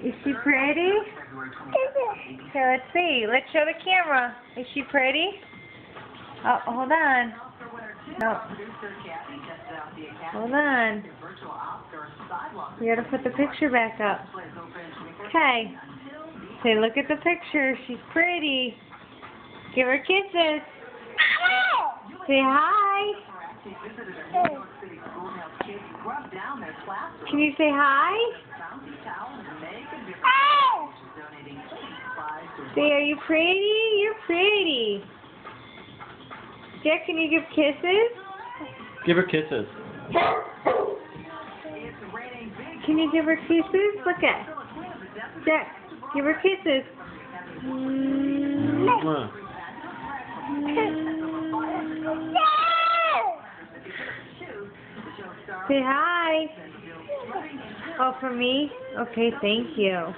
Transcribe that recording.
Is she pretty? Here, let's see. Let's show the camera. Is she pretty? Oh, hold on. No. Hold on. We gotta put the picture back up. Okay. Say, look at the picture. She's pretty. Give her kisses. Say hi. Can you say hi? Say, are you pretty? You're pretty. Jack, can you give kisses? Give her kisses. Can you give her kisses? Look at Jack, give her kisses. Say hi. Oh, for me? Okay, thank you.